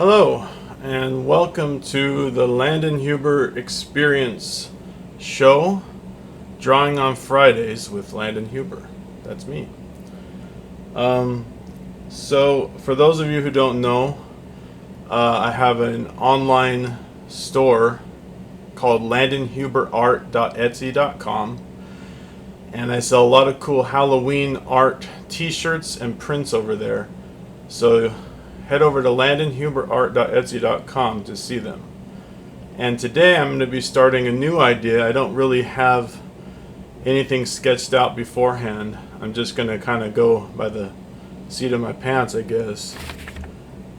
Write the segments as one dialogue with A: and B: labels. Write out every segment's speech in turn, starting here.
A: Hello, and welcome to the Landon Huber Experience show, Drawing on Fridays with Landon Huber. That's me. So, for those of you who don't know, I have an online store called landonhuberart.etsy.com, and I sell a lot of cool Halloween art t-shirts and prints over there. So head over to landonhuberart.etsy.com to see them. And today I'm going to be starting a new idea. I don't really have anything sketched out beforehand. I'm just going to kind of go by the seat of my pants, I guess.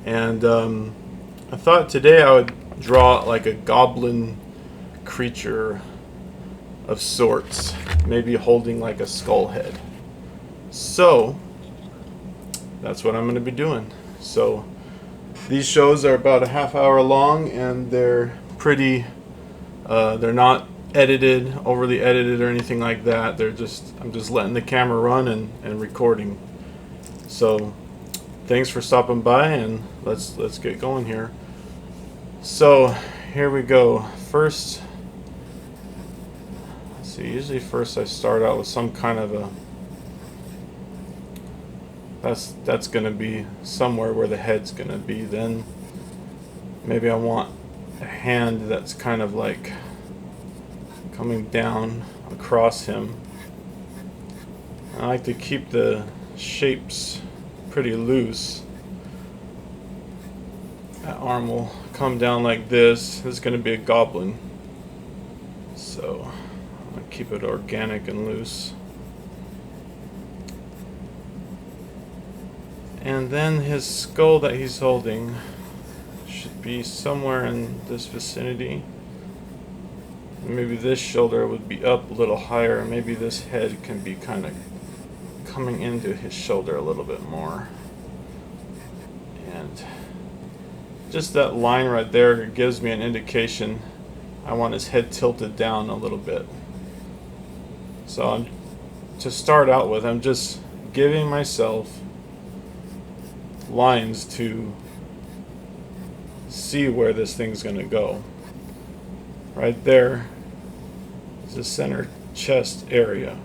A: And I thought today I would draw like a goblin creature of sorts, maybe holding like a skull head. So that's what I'm going to be doing. So these shows are about a half hour long, and they're pretty they're not overly edited or anything like that. I'm just letting the camera run and recording. So thanks for stopping by, and let's get going here. So here we go. First, let's see, usually first I start out with some kind of a that's going to be somewhere where the head's going to be. Then maybe I want a hand that's kind of like coming down across him. I like to keep the shapes pretty loose. That arm will come down like this. This is going to be a goblin, so I'm going to keep it organic and loose. And then his skull that he's holding should be somewhere in this vicinity. Maybe this shoulder would be up a little higher. Maybe this head can be kind of coming into his shoulder a little bit more. And just that line right there gives me an indication I want his head tilted down a little bit. So to start out with, I'm just giving myself lines to see where this thing's going to go. Right there is the center chest area.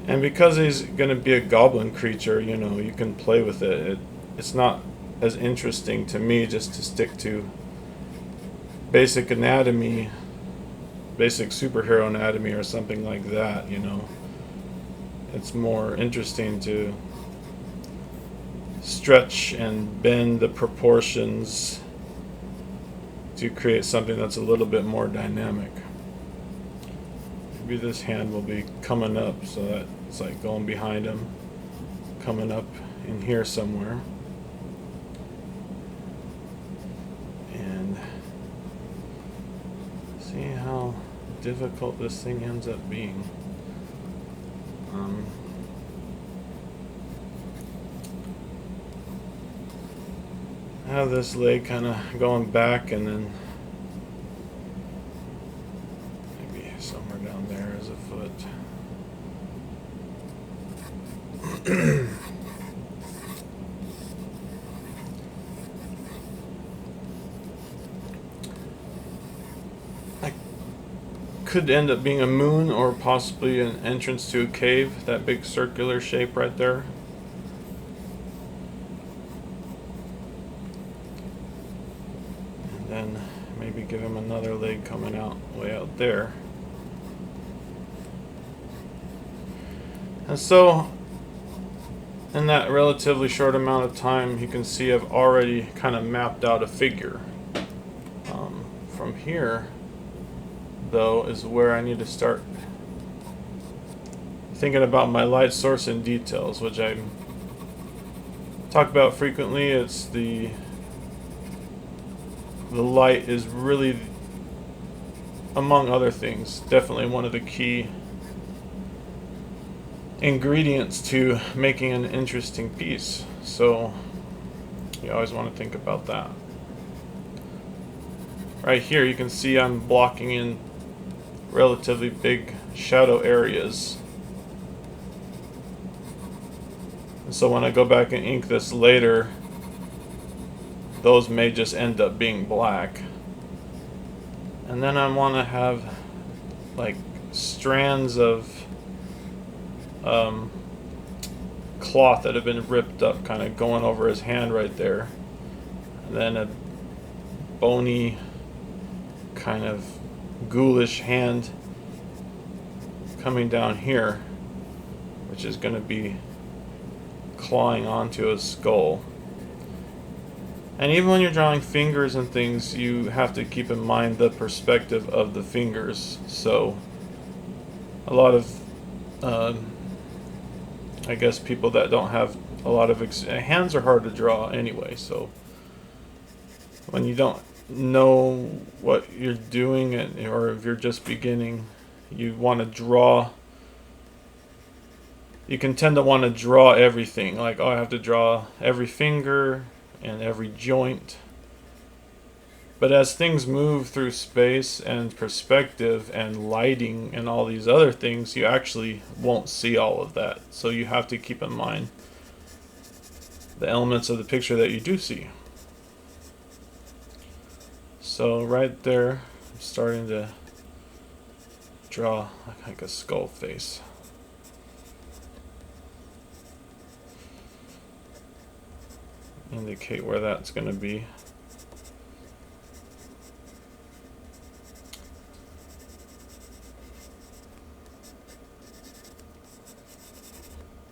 A: And because he's going to be a goblin creature, you can play with it. It's not as interesting to me just to stick to basic anatomy, basic superhero anatomy or something like that, It's more interesting to stretch and bend the proportions to create something that's a little bit more dynamic. Maybe this hand will be coming up, so that it's like going behind him, coming up in here somewhere. And see how difficult this thing ends up being. I have this leg kind of going back, and then maybe somewhere down there is a foot. I could end up being a moon or possibly an entrance to a cave, that big circular shape right there. Then maybe give him another leg coming out way out there. And so in that relatively short amount of time, you can see I've already kind of mapped out a figure. From here, though, is where I need to start thinking about my light source and details, which I talk about frequently. It's the light is really, among other things, definitely one of the key ingredients to making an interesting piece. So you always want to think about that. Right here you can see I'm blocking in relatively big shadow areas. So when I go back and ink this later, those may just end up being black. And then I want to have like strands of cloth that have been ripped up kind of going over his hand right there, and then a bony kind of ghoulish hand coming down here, which is going to be clawing onto his skull. And even when you're drawing fingers and things, you have to keep in mind the perspective of the fingers. So a lot of I guess people that don't have a lot of hands are hard to draw anyway, so when you don't know what you're doing, or if you're just beginning, you want to draw, you can tend to want to draw everything, like, oh, I have to draw every finger and every joint. But as things move through space and perspective and lighting and all these other things, you actually won't see all of that. So you have to keep in mind the elements of the picture that you do see. So right there, I'm starting to draw like a skull face. Indicate where that's going to be.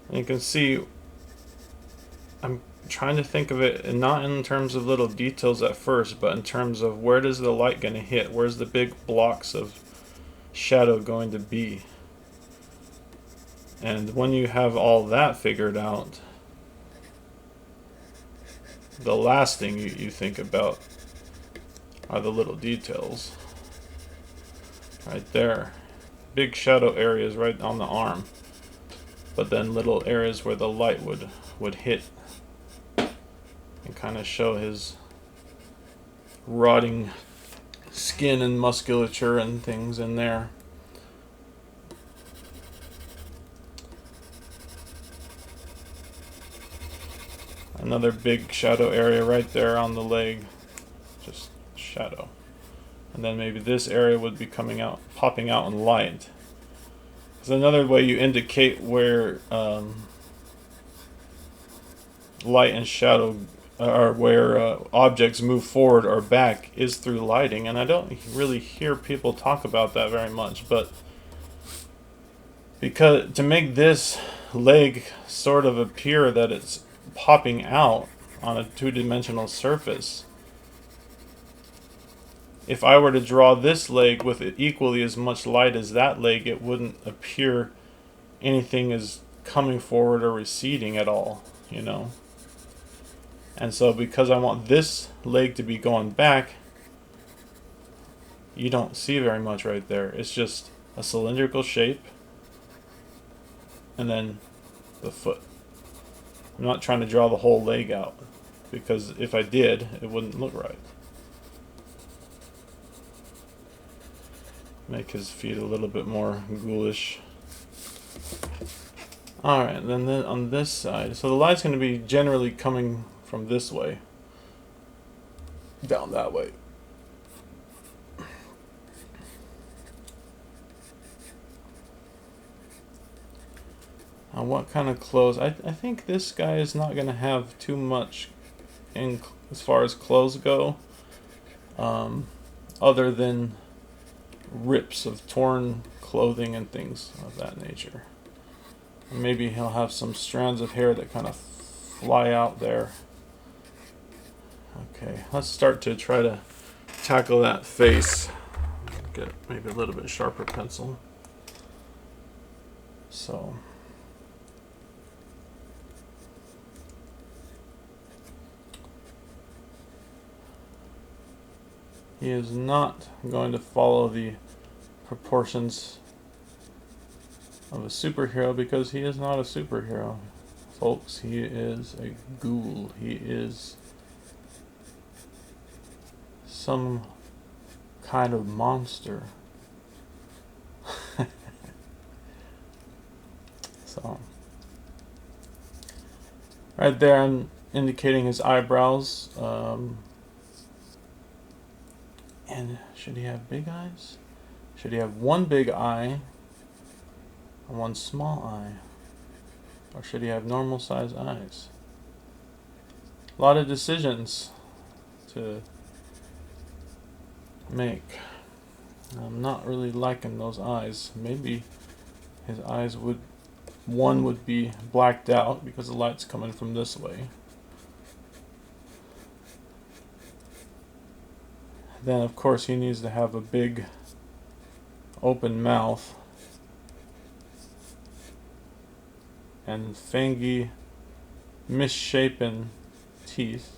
A: And you can see I'm trying to think of it not in terms of little details at first, but in terms of where does the light going to hit? Where's the big blocks of shadow going to be? And when you have all that figured out, the last thing you think about are the little details. Right there. Big shadow areas right on the arm. But then little areas where the light would hit and kind of show his rotting skin and musculature and things in there. Another big shadow area right there on the leg, just shadow. And then maybe this area would be coming out, popping out in light. It's another way you indicate where light and shadow, or where objects move forward or back, is through lighting. And I don't really hear people talk about that very much, but because to make this leg sort of appear that it's popping out on a two-dimensional surface, if I were to draw this leg with equally as much light as that leg, it wouldn't appear anything is coming forward or receding at all, you know. And so because I want this leg to be going back, you don't see very much right there. It's just a cylindrical shape and then the foot. I'm not trying to draw the whole leg out, because if I did, it wouldn't look right. Make his feet a little bit more ghoulish. Alright, then on this side, so the light's going to be generally coming from this way, down that way. Now what kind of clothes? I think this guy is not going to have too much in as far as clothes go, other than rips of torn clothing and things of that nature. Maybe he'll have some strands of hair that kind of fly out there. Okay, let's start to try to tackle that face. Get maybe a little bit sharper pencil. So he is not going to follow the proportions of a superhero, because he is not a superhero, folks. He is a ghoul. He is some kind of monster. So right there I'm indicating his eyebrows. And should he have big eyes? Should he have one big eye and one small eye? Or should he have normal size eyes? A lot of decisions to make. I'm not really liking those eyes. Maybe his eyes one would be blacked out because the light's coming from this way. Then of course he needs to have a big open mouth and fangy, misshapen teeth.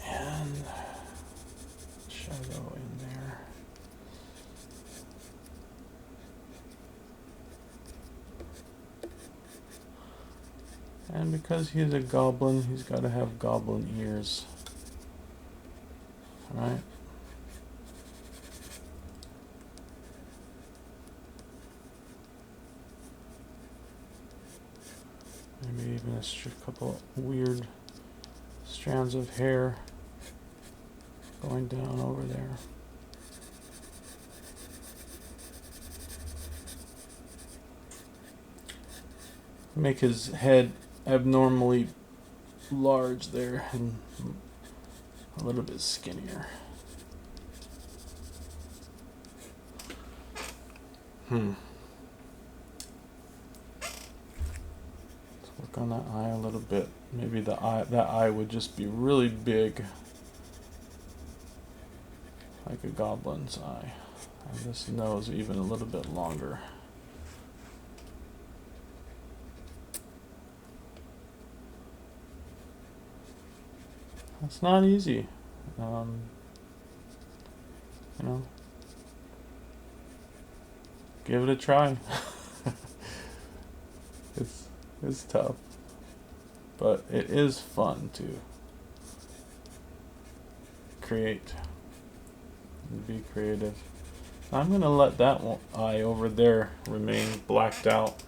A: And shadow in there. And because he's a goblin, he's got to have goblin ears. Right? Maybe even a couple weird strands of hair going down over there. Make his head abnormally large there and a little bit skinnier. Let's work on that eye a little bit. Maybe that eye would just be really big, like a goblin's eye. And this nose even a little bit longer. It's not easy, you know. Give it a try. It's tough, but it is fun to create and be creative. I'm gonna let that eye over there remain blacked out.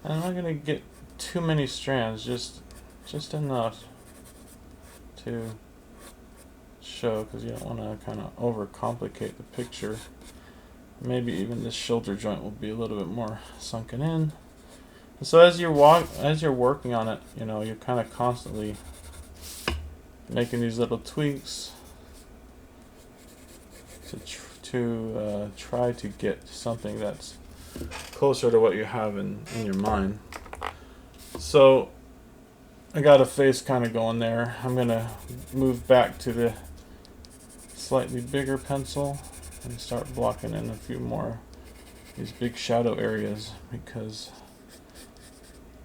A: I'm not gonna get too many strands, just enough to show, because you don't want to kind of overcomplicate the picture. Maybe even this shoulder joint will be a little bit more sunken in. And so as you're working on it, you know, you're kind of constantly making these little tweaks to try to get something that's closer to what you have in your mind. So I got a face kind of going there. I'm gonna move back to the slightly bigger pencil and start blocking in a few more these big shadow areas, because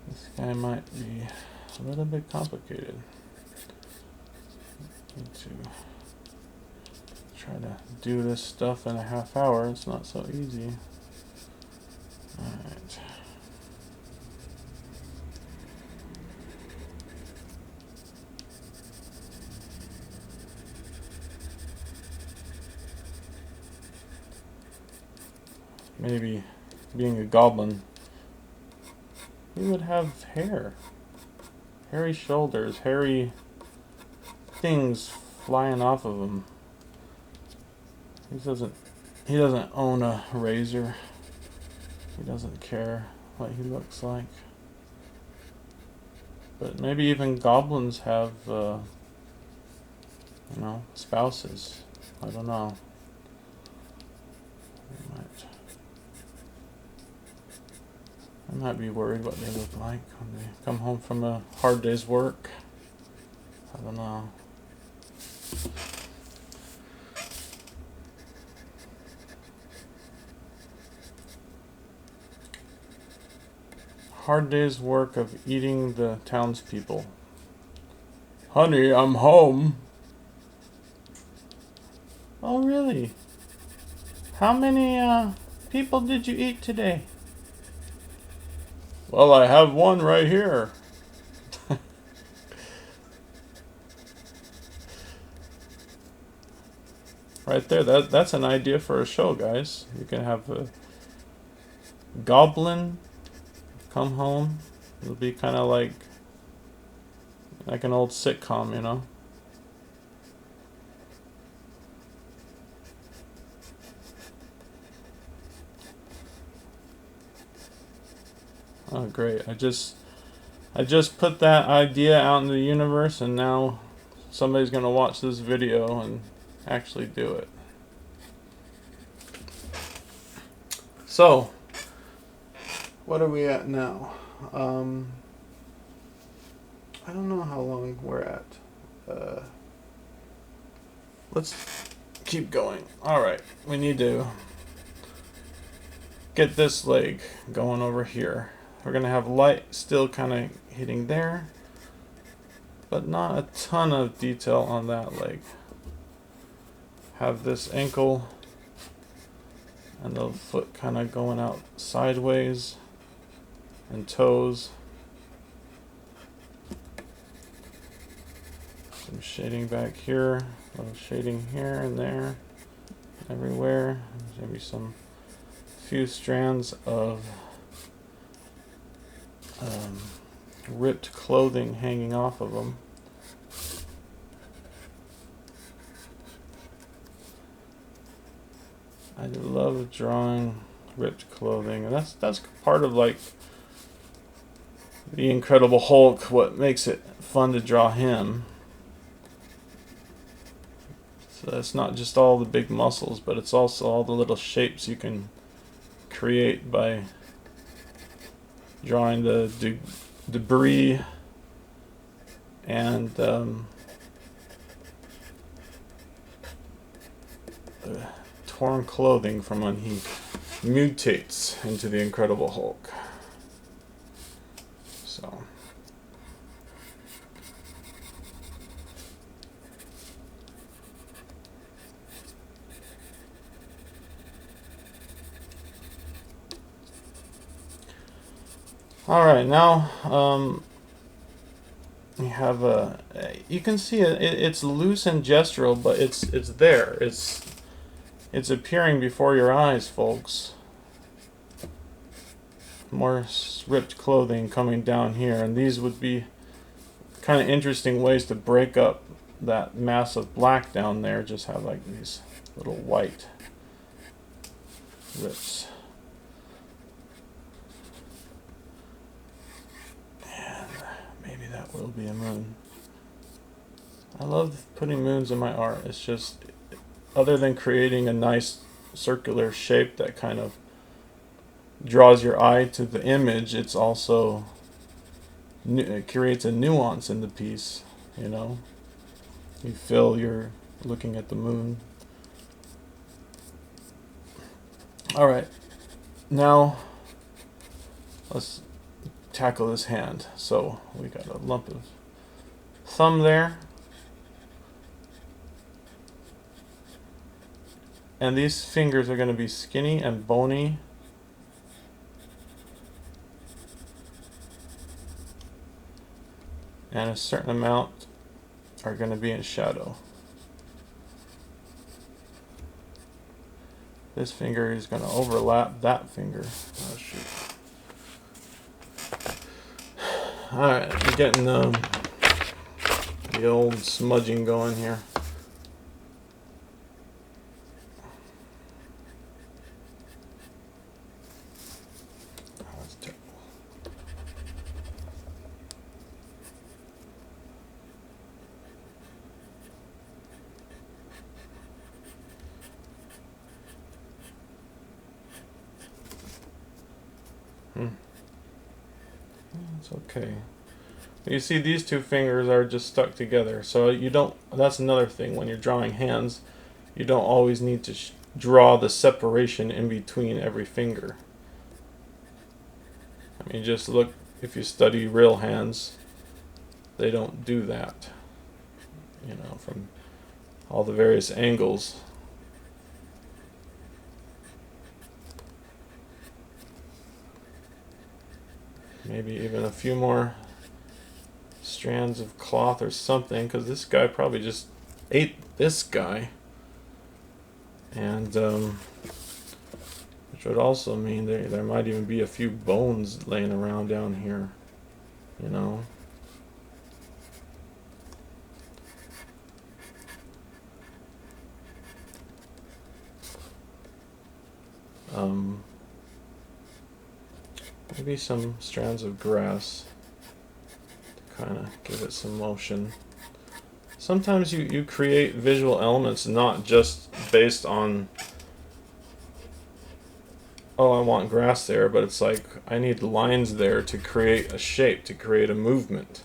A: this guy might be a little bit complicated. Need to try to do this stuff in a half hour. It's not so easy. Alright. Maybe being a goblin, he would have hair. Hairy shoulders, hairy things flying off of him. He doesn't own a razor. He doesn't care what he looks like. But maybe even goblins have, you know, spouses. I don't know. I might be worried what they look like when they come home from a hard day's work. I don't know. Hard day's work of eating the townspeople. Honey, I'm home. Oh, really? How many people did you eat today? Well, I have one right here. right there. That's an idea for a show, guys. You can have a goblin come home. It'll be kind of like an old sitcom, you know. Oh, great. I just put that idea out in the universe, and now somebody's going to watch this video and actually do it. So, what are we at now? I don't know how long we're at. Let's keep going. Alright, we need to get this leg going over here. We're going to have light still kind of hitting there, but not a ton of detail on that leg. Have this ankle and the foot kind of going out sideways, and toes. Some shading back here, a little shading here and there, everywhere. Maybe some few strands of ripped clothing hanging off of them. I love drawing ripped clothing, and that's part of like the Incredible Hulk. What makes it fun to draw him. So it's not just all the big muscles, but it's also all the little shapes you can create by drawing the debris and torn clothing from when he mutates into the Incredible Hulk. So all right, now we have you can see it's loose and gestural, but it's there. It's appearing before your eyes, folks. More ripped clothing coming down here, and these would be kind of interesting ways to break up that mass of black down there. Just have like these little white rips. And maybe that will be a moon. I love putting moons in my art. It's just, other than creating a nice circular shape that kind of draws your eye to the image, it's also it creates a nuance in the piece, you know. You feel you're looking at the moon. Alright, now let's tackle this hand. So we got a lump of thumb there, and these fingers are going to be skinny and bony. And a certain amount are going to be in shadow. This finger is going to overlap that finger. Oh shoot. Alright, I'm getting the old smudging going here. It's okay. You see, these two fingers are just stuck together, so you don't. That's another thing when you're drawing hands. You don't always need to draw the separation in between every finger. I mean, just look. If you study real hands, they don't do that. You know, from all the various angles. Maybe even a few more strands of cloth or something, because this guy probably just ate this guy. And which would also mean there might even be a few bones laying around down here, you know. Maybe some strands of grass to kind of give it some motion. Sometimes you create visual elements not just based on, oh, I want grass there, but it's like I need lines there to create a shape, to create a movement.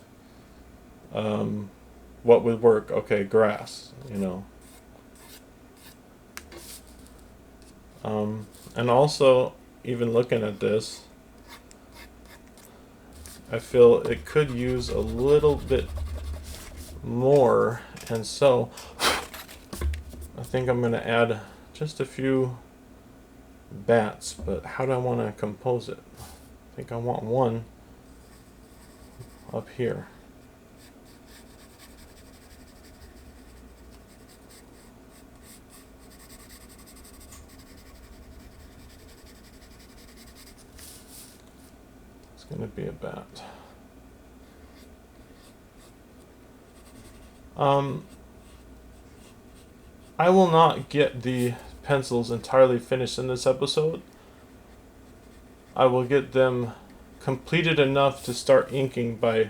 A: What would work? Okay, grass, you know. And also, even looking at this, I feel it could use a little bit more, and so I think I'm going to add just a few bats. But how do I want to compose it? I think I want one up here. It's going to be a bat. I will not get the pencils entirely finished in this episode. I will get them completed enough to start inking by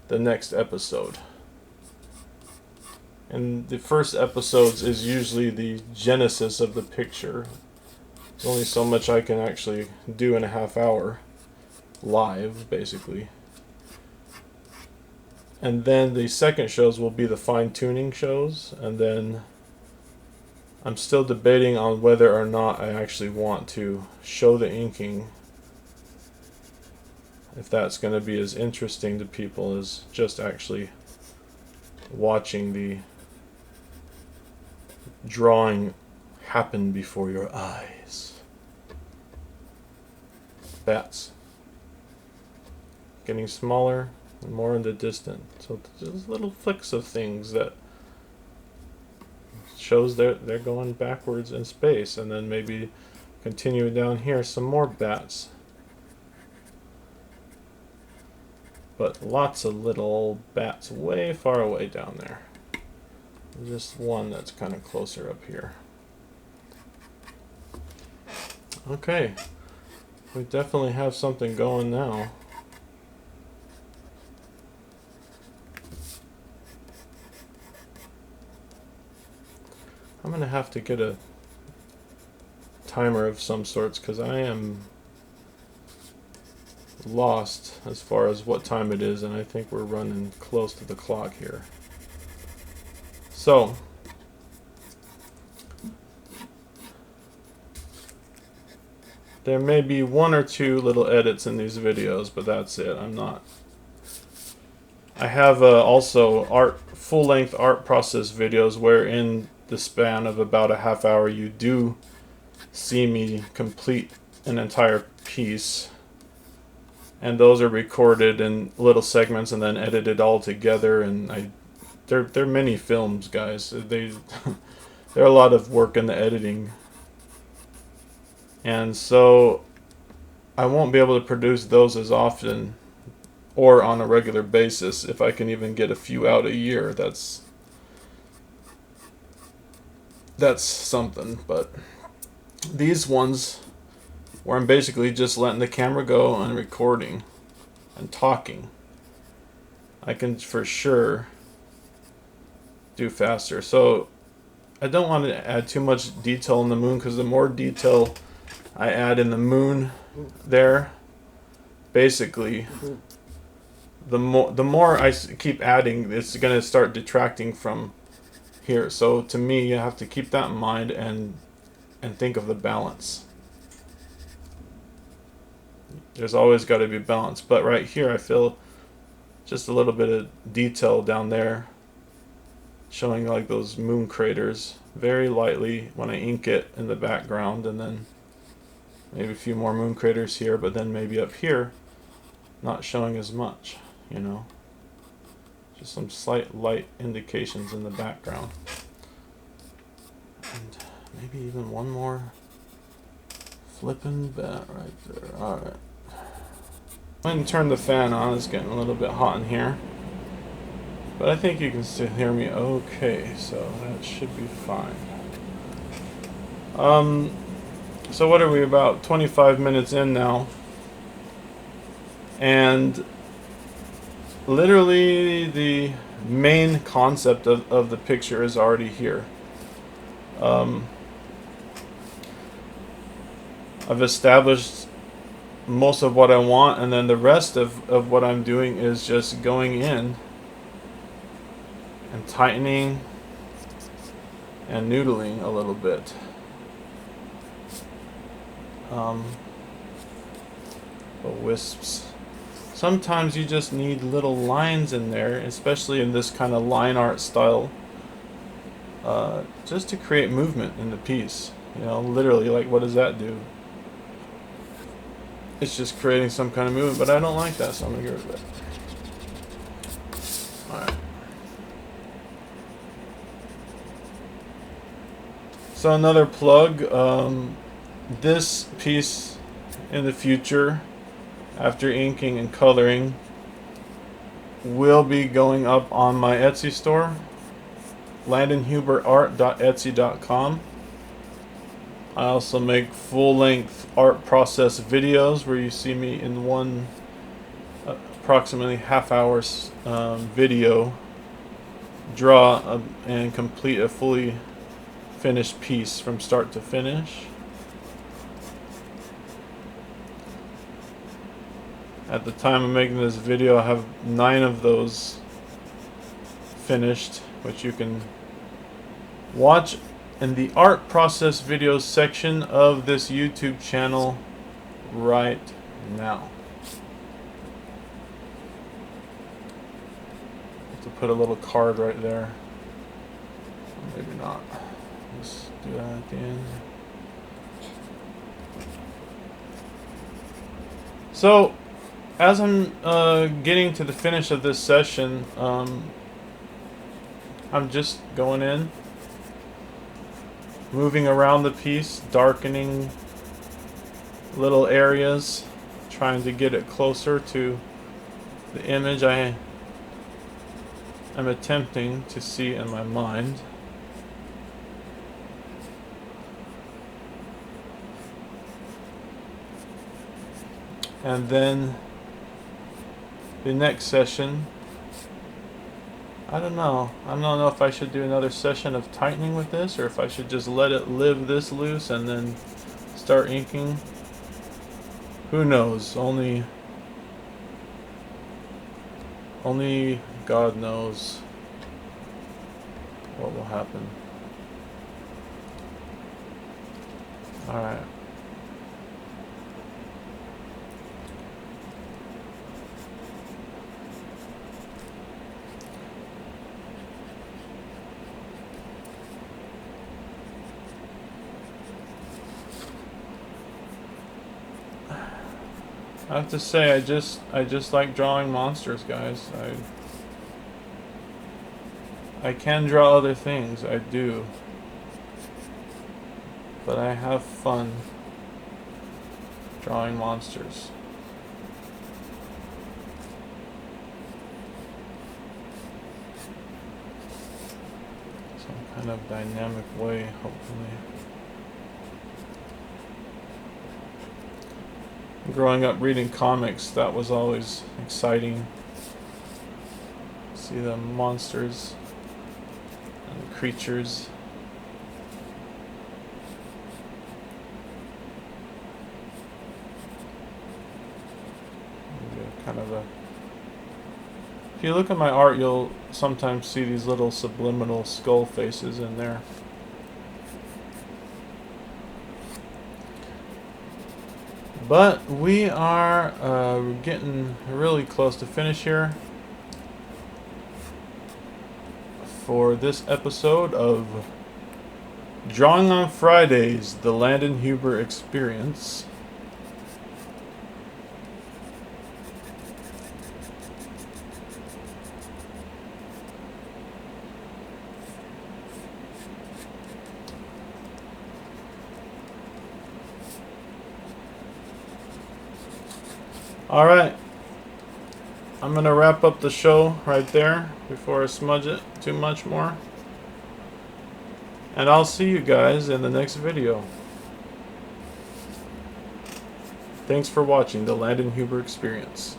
A: the next episode. And the first episodes is usually the genesis of the picture. There's only so much I can actually do in a half hour, live, basically. And then the second shows will be the fine-tuning shows, and then I'm still debating on whether or not I actually want to show the inking, if that's going to be as interesting to people as just actually watching the drawing happen before your eyes. Bats. Getting smaller and more in the distance. So just little flicks of things that shows they're going backwards in space, and then maybe continue down here some more bats. But lots of little bats way far away down there. Just one that's kind of closer up here. Okay, we definitely have something going now. I'm going to have to get a timer of some sorts because I am lost as far as what time it is, and I think we're running close to the clock here. So, there may be one or two little edits in these videos, but that's it. I have also full-length art process videos where in the span of about a half hour you do see me complete an entire piece, and those are recorded in little segments and then edited all together, and they're mini films, guys. They're a lot of work in the editing, and so I won't be able to produce those as often or on a regular basis. If I can even get a few out a year, that's something. But these ones where I'm basically just letting the camera go and recording and talking, I can for sure do faster. So I don't want to add too much detail in the moon, because the more detail I add in the moon there, basically the more I keep adding, it's going to start detracting from here. So to me, you have to keep that in mind and think of the balance. There's always got to be balance. But right here, I feel just a little bit of detail down there, showing like those moon craters very lightly when I ink it in the background, and then maybe a few more moon craters here, but then maybe up here not showing as much, you know, just some slight light indications in the background. And Maybe even one more flipping bat right there. Alright. I'm going to turn the fan on. It's getting a little bit hot in here. But I think you can still hear me okay, so that should be fine. So what are we, about 25 minutes in now? And literally the main concept of the picture is already here. I've established most of what I want, and then the rest of what I'm doing is just going in and tightening and noodling a little bit. The wisps. Sometimes you just need little lines in there, especially in this kind of line art style, just to create movement in the piece. You know, literally, like, what does that do? It's just creating some kind of movement, but I don't like that, so I'm going to get rid of it. Alright. So another plug, this piece in the future, after inking and coloring, will be going up on my Etsy store, landonhuberart.etsy.com. I also make full-length art process videos where you see me in one approximately half-hour video draw and complete a fully finished piece from start to finish. At the time of making this video, I have 9 of those finished, which you can watch in the art process videos section of this YouTube channel right now. To put a little card right there. Maybe not. Let's do that at the end. So, as I'm getting to the finish of this session, I'm just going in, moving around the piece, darkening little areas, trying to get it closer to the image I am attempting to see in my mind. And then the next session, I don't know if I should do another session of tightening with this, or if I should just let it live this loose and then start inking. Who knows? Only God knows what will happen. Alright. I have to say, I just like drawing monsters, guys. I can draw other things, I do, but I have fun drawing monsters. Some kind of dynamic way, hopefully. Growing up reading comics, that was always exciting. See the monsters and the creatures. Kind of a. If you look at my art, you'll sometimes see these little subliminal skull faces in there. But we are getting really close to finish here for this episode of Drawing on Fridays, the Landon Huber Experience. Alright, I'm going to wrap up the show right there before I smudge it too much more. And I'll see you guys in the next video. Thanks for watching the Landon Huber Experience.